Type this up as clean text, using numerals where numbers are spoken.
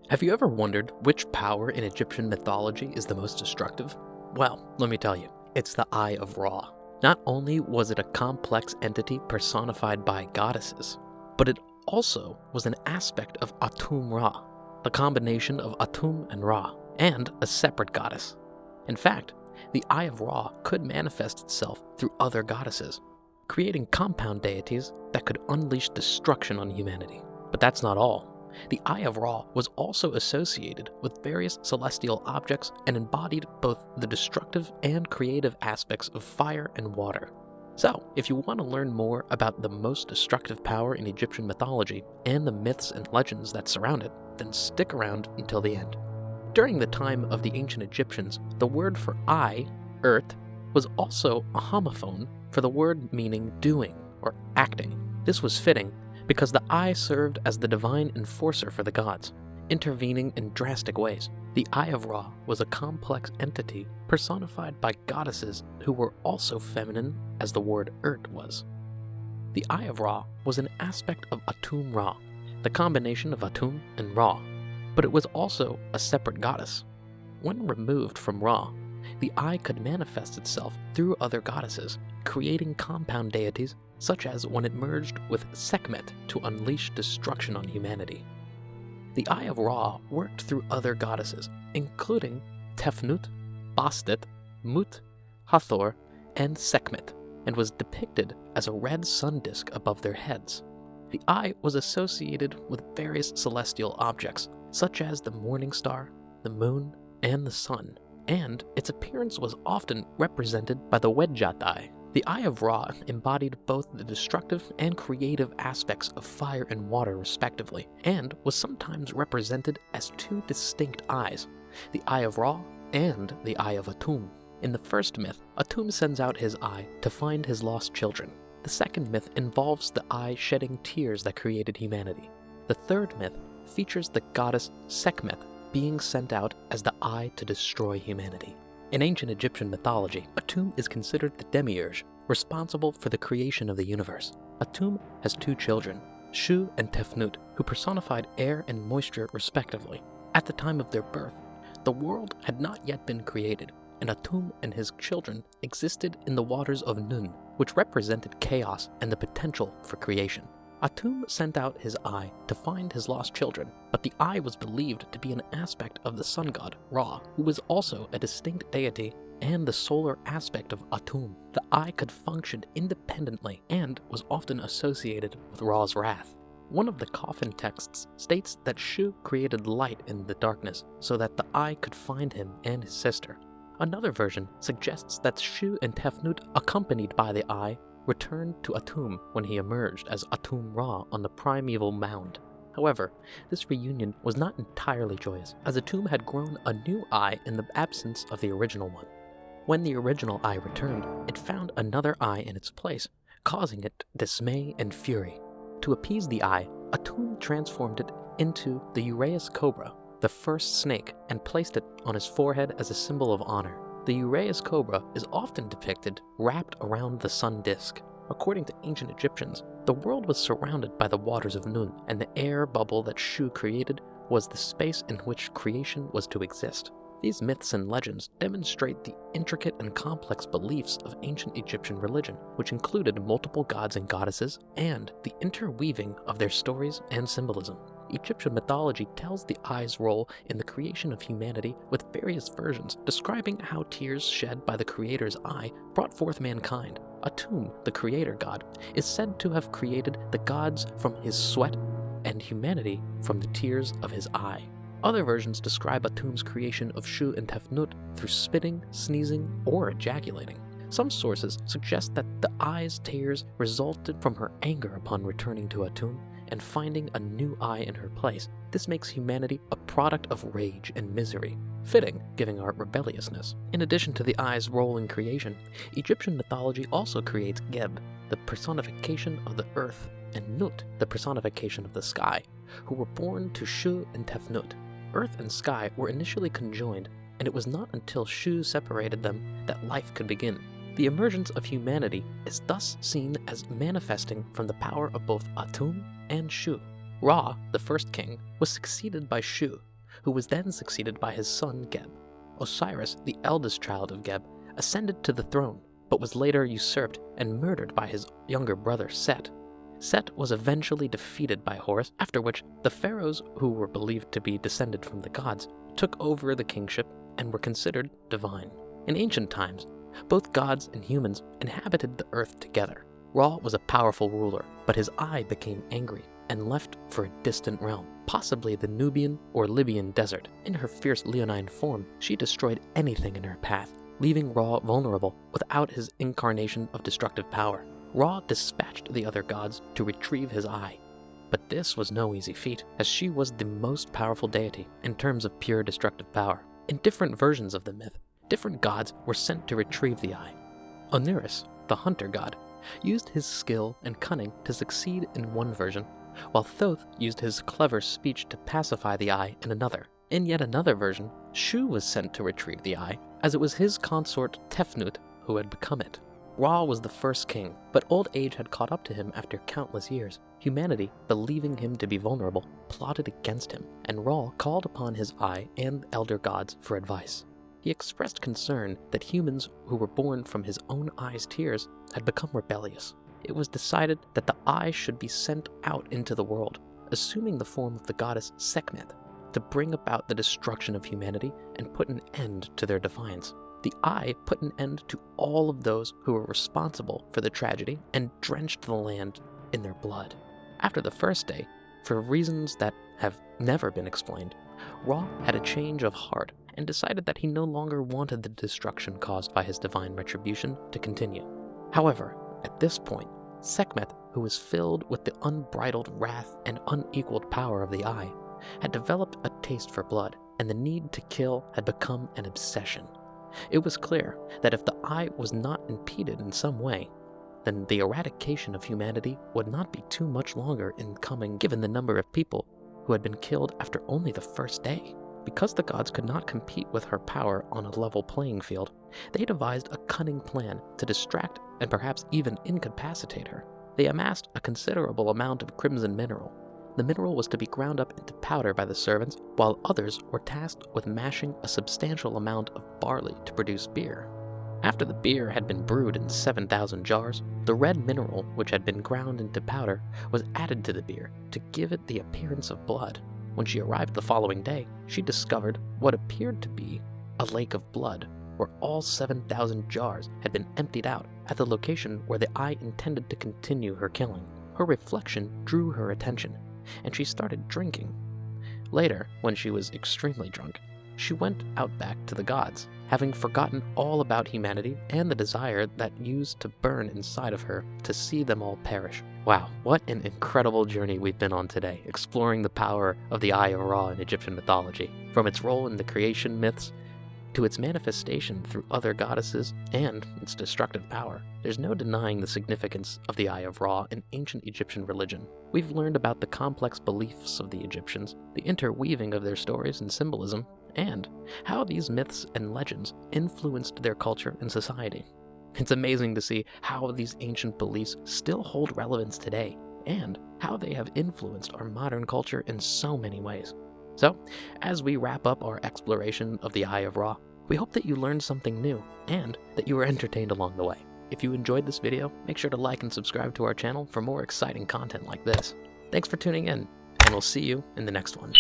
Have you ever wondered which power in Egyptian mythology is the most destructive? Well, let me tell you, it's the Eye of Ra. Not only was it a complex entity personified by goddesses, but it also was an aspect of Atum-Ra, the combination of Atum and Ra, and a separate goddess. In fact, the Eye of Ra could manifest itself through other goddesses, creating compound deities that could unleash destruction on humanity. But that's not all. The Eye of Ra was also associated with various celestial objects and embodied both the destructive and creative aspects of fire and water. So, if you want to learn more about the most destructive power in Egyptian mythology and the myths and legends that surround it, then stick around until the end. During the time of the ancient Egyptians, the word for eye, earth, was also a homophone for the word meaning doing or acting. This was fitting because the eye served as the divine enforcer for the gods, intervening in drastic ways. The Eye of Ra was a complex entity personified by goddesses who were also feminine as the word Ert was. The Eye of Ra was an aspect of Atum-Ra, the combination of Atum and Ra, but it was also a separate goddess. When removed from Ra, the eye could manifest itself through other goddesses, creating compound deities such as when it merged with Sekhmet to unleash destruction on humanity. The Eye of Ra worked through other goddesses, including Tefnut, Bastet, Mut, Hathor, and Sekhmet, and was depicted as a red sun disk above their heads. The eye was associated with various celestial objects, such as the morning star, the moon, and the sun, and its appearance was often represented by the Wedjat eye. The Eye of Ra embodied both the destructive and creative aspects of fire and water respectively, and was sometimes represented as two distinct eyes, the Eye of Ra and the Eye of Atum. In the first myth, Atum sends out his eye to find his lost children. The second myth involves the eye shedding tears that created humanity. The third myth features the goddess Sekhmet being sent out as the eye to destroy humanity. In ancient Egyptian mythology, Atum is considered the demiurge, responsible for the creation of the universe. Atum has two children, Shu and Tefnut, who personified air and moisture respectively. At the time of their birth, the world had not yet been created, and Atum and his children existed in the waters of Nun, which represented chaos and the potential for creation. Atum sent out his eye to find his lost children, but the eye was believed to be an aspect of the sun god, Ra, who was also a distinct deity and the solar aspect of Atum. The eye could function independently and was often associated with Ra's wrath. One of the coffin texts states that Shu created light in the darkness so that the eye could find him and his sister. Another version suggests that Shu and Tefnut, accompanied by the eye, returned to Atum when he emerged as Atum-Ra on the primeval mound. However, this reunion was not entirely joyous, as Atum had grown a new eye in the absence of the original one. When the original eye returned, it found another eye in its place, causing it dismay and fury. To appease the eye, Atum transformed it into the Uraeus cobra, the first snake, and placed it on his forehead as a symbol of honor. The Uraeus cobra is often depicted wrapped around the sun disk. According to ancient Egyptians, the world was surrounded by the waters of Nun, and the air bubble that Shu created was the space in which creation was to exist. These myths and legends demonstrate the intricate and complex beliefs of ancient Egyptian religion, which included multiple gods and goddesses, and the interweaving of their stories and symbolism. Egyptian mythology tells the eye's role in the creation of humanity with various versions describing how tears shed by the creator's eye brought forth mankind. Atum, the creator god, is said to have created the gods from his sweat and humanity from the tears of his eye. Other versions describe Atum's creation of Shu and Tefnut through spitting, sneezing, or ejaculating. Some sources suggest that the eye's tears resulted from her anger upon returning to Atum and finding a new eye in her place. This makes humanity a product of rage and misery, fitting given our rebelliousness. In addition to the eye's role in creation, Egyptian mythology also creates Geb, the personification of the earth, and Nut, the personification of the sky, who were born to Shu and Tefnut. Earth and sky were initially conjoined, and it was not until Shu separated them that life could begin. The emergence of humanity is thus seen as manifesting from the power of both Atum and Shu. Ra, the first king, was succeeded by Shu, who was then succeeded by his son Geb. Osiris, the eldest child of Geb, ascended to the throne, but was later usurped and murdered by his younger brother Set. Set was eventually defeated by Horus, after which the pharaohs, who were believed to be descended from the gods, took over the kingship and were considered divine. In ancient times, both gods and humans inhabited the earth together. Ra was a powerful ruler, but his eye became angry and left for a distant realm, possibly the Nubian or Libyan desert. In her fierce leonine form, she destroyed anything in her path, leaving Ra vulnerable without his incarnation of destructive power. Ra dispatched the other gods to retrieve his eye. But this was no easy feat, as she was the most powerful deity in terms of pure destructive power. In different versions of the myth, different gods were sent to retrieve the eye. Oniris, the hunter god, used his skill and cunning to succeed in one version, while Thoth used his clever speech to pacify the eye in another. In yet another version, Shu was sent to retrieve the eye, as it was his consort Tefnut who had become it. Ra was the first king, but old age had caught up to him after countless years. Humanity, believing him to be vulnerable, plotted against him, and Ra called upon his eye and elder gods for advice. He expressed concern that humans who were born from his own eye's tears had become rebellious. It was decided that the eye should be sent out into the world, assuming the form of the goddess Sekhmet, to bring about the destruction of humanity and put an end to their defiance. The eye put an end to all of those who were responsible for the tragedy and drenched the land in their blood. After the first day, for reasons that have never been explained, Ra had a change of heart and decided that he no longer wanted the destruction caused by his divine retribution to continue. However, at this point, Sekhmet, who was filled with the unbridled wrath and unequaled power of the eye, had developed a taste for blood, and the need to kill had become an obsession. It was clear that if the eye was not impeded in some way, then the eradication of humanity would not be too much longer in coming, given the number of people who had been killed after only the first day. Because the gods could not compete with her power on a level playing field, they devised a cunning plan to distract and perhaps even incapacitate her. They amassed a considerable amount of crimson mineral. The mineral was to be ground up into powder by the servants, while others were tasked with mashing a substantial amount of barley to produce beer. After the beer had been brewed in 7,000 jars, the red mineral, which had been ground into powder, was added to the beer to give it the appearance of blood. When she arrived the following day, she discovered what appeared to be a lake of blood, where all 7,000 jars had been emptied out at the location where the eye intended to continue her killing. Her reflection drew her attention, and she started drinking. Later, when she was extremely drunk, she went out back to the gods, having forgotten all about humanity and the desire that used to burn inside of her to see them all perish. Wow, what an incredible journey we've been on today, exploring the power of the Eye of Ra in Egyptian mythology, from its role in the creation myths to its manifestation through other goddesses and its destructive power. There's no denying the significance of the Eye of Ra in ancient Egyptian religion. We've learned about the complex beliefs of the Egyptians, the interweaving of their stories and symbolism, and how these myths and legends influenced their culture and society. It's amazing to see how these ancient beliefs still hold relevance today, and how they have influenced our modern culture in so many ways. So, as we wrap up our exploration of the Eye of Ra, we hope that you learned something new, and that you were entertained along the way. If you enjoyed this video, make sure to like and subscribe to our channel for more exciting content like this. Thanks for tuning in, and we'll see you in the next one.